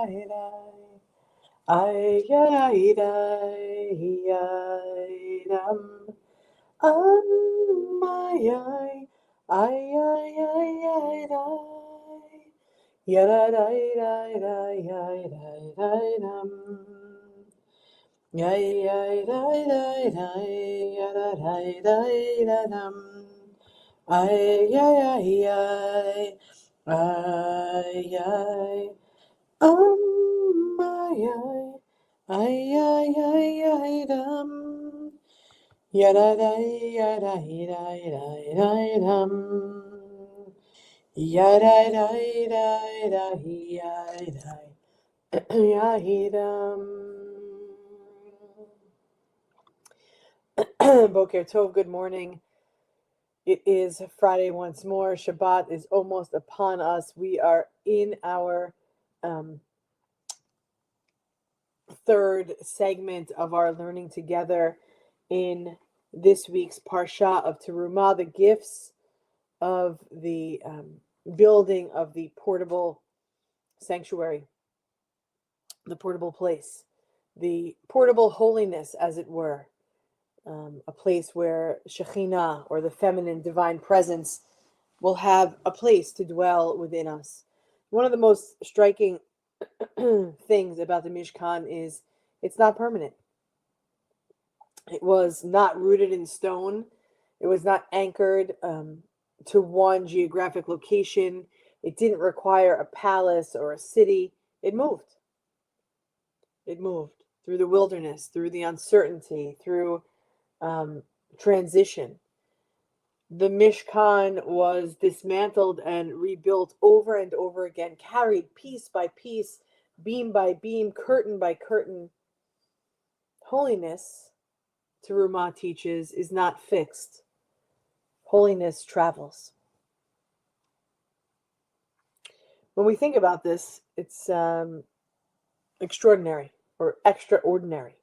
ay, ay, ay, ay, ay, ay, ay, ay, ay, ay. Yada da da da ya da da dum. Yay yay da da da ya da da da dum. Ay ay ay ay ay ay ay ay ay dum. Yada da yada da da da dum. Yada da da da da Yahidam. Boker Tov, good morning. It is Friday once more. Shabbat is almost upon us. We are in our third segment of our learning together in this week's Parsha of Terumah, the gifts of the building of the portable sanctuary, the portable place, the portable holiness, as it were, a place where Shekhinah, or the feminine divine presence, will have a place to dwell within us. One of the most striking things about the Mishkan is it's not permanent. It was not rooted in stone. It was not anchored to one geographic location. It didn't require a palace or a city. It moved. It moved through the wilderness, through the uncertainty, through transition. The Mishkan was dismantled and rebuilt over and over again, carried piece by piece, beam by beam, curtain by curtain. Holiness, Terumah teaches, is not fixed. Holiness travels. When we think about this, it's extraordinary or extraordinary.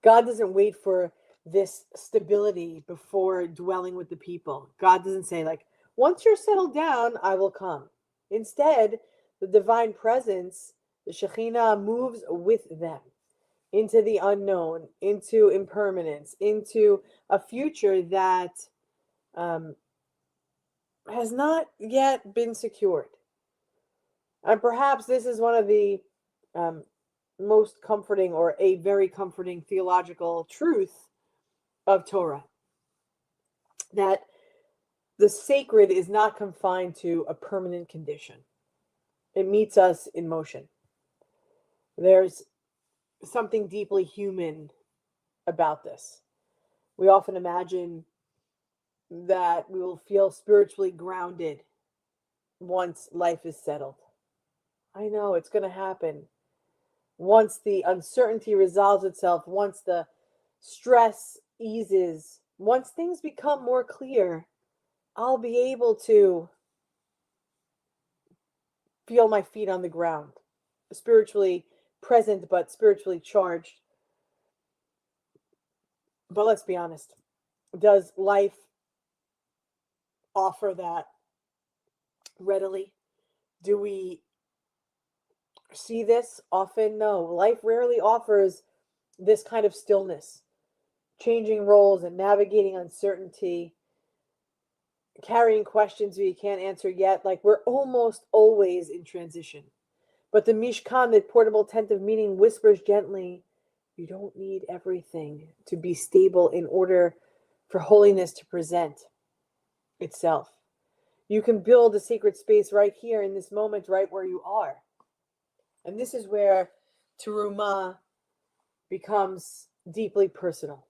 God doesn't wait for this stability before dwelling with the people. God doesn't say, like, once you're settled down, I will come. Instead, the divine presence, the Shekhinah, moves with them into the unknown, into impermanence, into a future that has not yet been secured. And perhaps this is one of the most comforting, or a very comforting theological truth of Torah, that the sacred is not confined to a permanent condition. It meets us in motion. There's something deeply human about this. We often imagine that we will feel spiritually grounded once life is settled. I know it's going to happen. Once the uncertainty resolves itself, once the stress eases, once things become more clear, I'll be able to feel my feet on the ground, spiritually present, but spiritually charged. But let's be honest. Does life offer that readily? Do we see this often? No. Life rarely offers this kind of stillness, changing roles and navigating uncertainty, carrying questions we can't answer yet. Like, we're almost always in transition. But the Mishkan, the portable tent of meaning, whispers gently, you don't need everything to be stable in order for holiness to present itself. You can build a sacred space right here in this moment, right where you are. And this is where Terumah becomes deeply personal.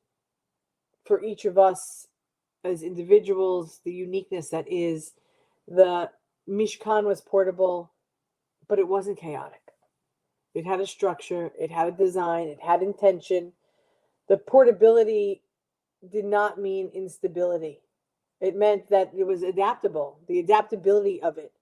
For each of us as individuals, the uniqueness that is, the Mishkan was portable, but it wasn't chaotic. It had a structure, it had a design, it had intention. The portability did not mean instability. It meant that it was adaptable, the adaptability of it.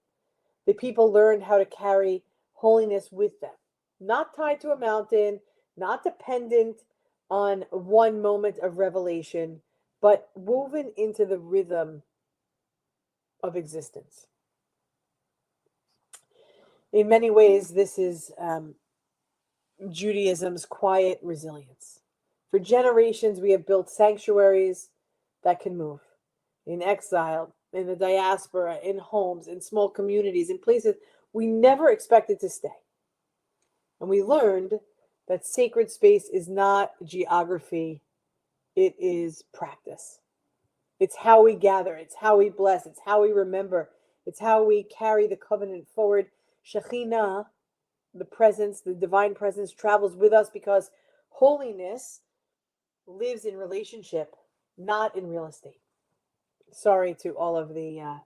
The people learned how to carry holiness with them, not tied to a mountain, not dependent on one moment of revelation, but woven into the rhythm of existence. In many ways, this is Judaism's quiet resilience. For generations, we have built sanctuaries that can move in exile, in the diaspora, in homes, in small communities, in places we never expected to stay. And we learned that sacred space is not geography, it is practice. It's how we gather, it's how we bless, it's how we remember, it's how we carry the covenant forward. Shekhinah, the presence, the divine presence, travels with us because holiness lives in relationship, not in real estate. Sorry to all of the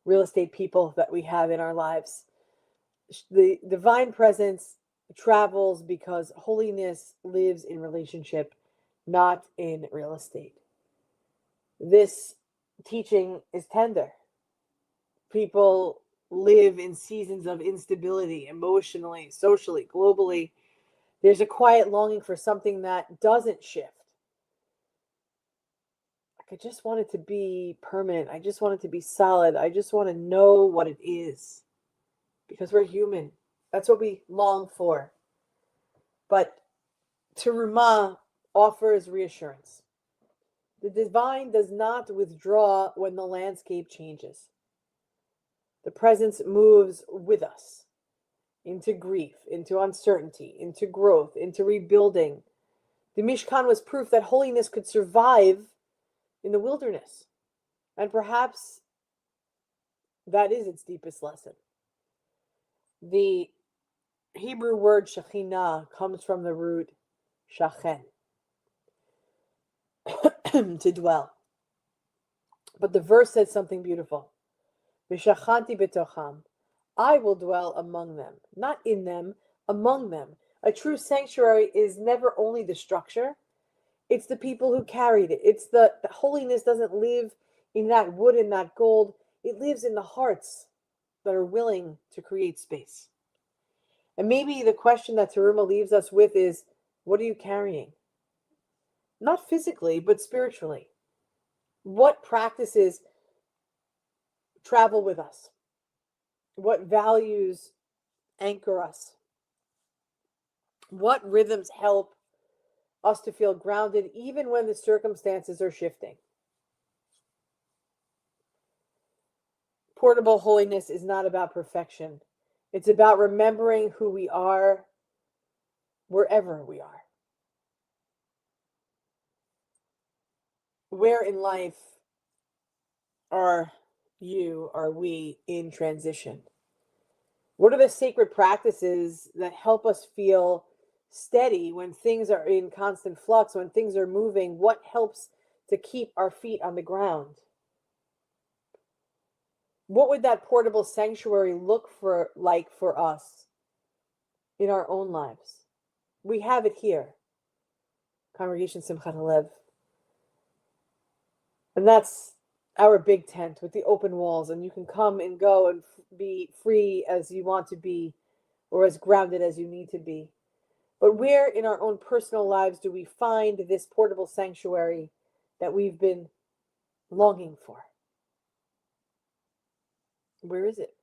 real estate people that we have in our lives. The divine presence travels because holiness lives in relationship, not in real estate. This teaching is tender. People live in seasons of instability, emotionally, socially, globally. There's a quiet longing for something that doesn't shift. I just want it to be permanent. I just want it to be solid. I just want to know what it is. Because we're human. That's what we long for. But Terumah offers reassurance. The divine does not withdraw when the landscape changes. The presence moves with us into grief, into uncertainty, into growth, into rebuilding. The Mishkan was proof that holiness could survive in the wilderness. And perhaps that is its deepest lesson. The Hebrew word Shekhinah comes from the root shachen, to dwell. But the verse said something beautiful. V'shachanti betocham. I will dwell among them, not in them, among them. A true sanctuary is never only the structure, it's the people who carried it. It's the holiness doesn't live in that wood and that gold. It lives in the hearts that are willing to create space. And maybe the question that Terumah leaves us with is, what are you carrying? Not physically, but spiritually. What practices travel with us? What values anchor us? What rhythms help us to feel grounded even when the circumstances are shifting? Portable holiness is not about perfection. It's about remembering who we are wherever we are. Where in life are we in transition? What are the sacred practices that help us feel steady when things are in constant flux, when things are moving? What helps to keep our feet on the ground? What would that portable sanctuary look like for us in our own lives? We have it here, Congregation Simchat Halev. And that's our big tent with the open walls, and you can come and go and be free as you want to be, or as grounded as you need to be. But where in our own personal lives do we find this portable sanctuary that we've been longing for? Where is it?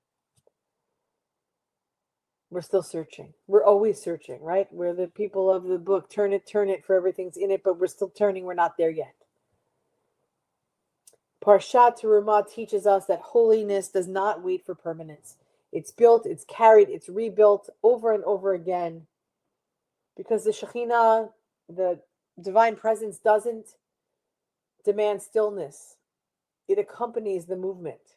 We're still searching. We're always searching, right? We're the people of the book, turn it, for everything's in it, but we're still turning. We're not there yet. Parshat Terumah teaches us that holiness does not wait for permanence. It's built, it's carried, it's rebuilt over and over again. Because the Shekhinah, the divine presence, doesn't demand stillness. It accompanies the movement.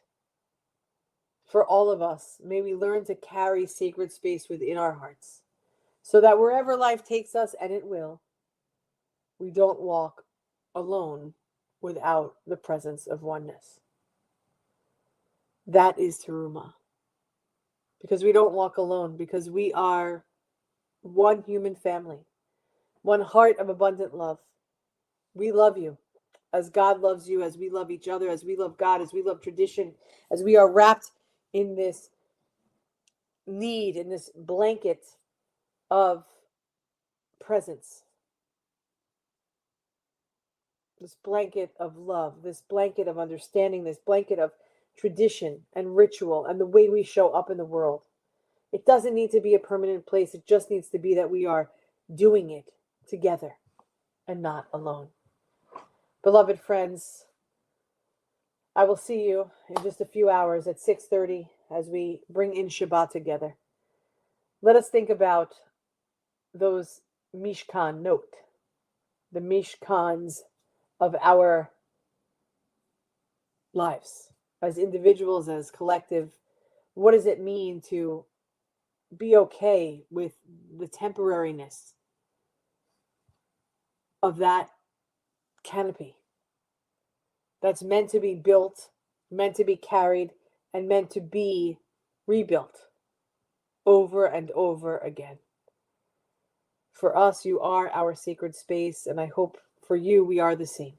For all of us, may we learn to carry sacred space within our hearts, so that wherever life takes us, and it will, we don't walk alone without the presence of oneness. That is Terumah. Because we don't walk alone, because we are one human family, one heart of abundant love. We love you as God loves you, as we love each other, as we love God, as we love tradition, as we are wrapped in this need, in this blanket of presence, this blanket of love, this blanket of understanding, this blanket of tradition and ritual and the way we show up in the world. It doesn't need to be a permanent place. It just needs to be that we are doing it together and not alone. Beloved friends, I will see you in just a few hours at 6:30 as we bring in Shabbat together. Let us think about those Mishkan note, the Mishkans of our lives as individuals, as collective. What does it mean to be okay with the temporariness of that canopy that's meant to be built, meant to be carried, and meant to be rebuilt over and over again? For us, you are our sacred space, and I hope for you we are the same.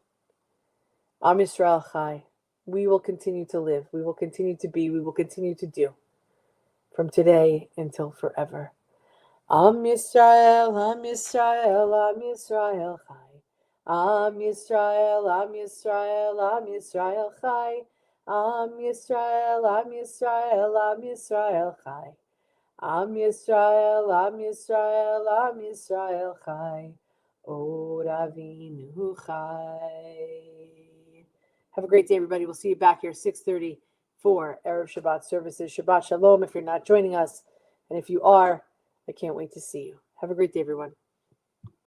Am Yisrael Chai. We will continue to live. We will continue to be. We will continue to do from today until forever. Am Yisrael, Am Yisrael, Am Yisrael Chai. Am Yisrael, Am Yisrael, Am Yisrael Chai. Am Yisrael, Am Yisrael, Am Yisrael Chai. Am Yisrael, Am Yisrael, Am Yisrael Chai. Od Avinu Chai. Have a great day, everybody. We'll see you back here 6:30 for Erev Shabbat services. Shabbat Shalom if you're not joining us. And if you are, I can't wait to see you. Have a great day, everyone.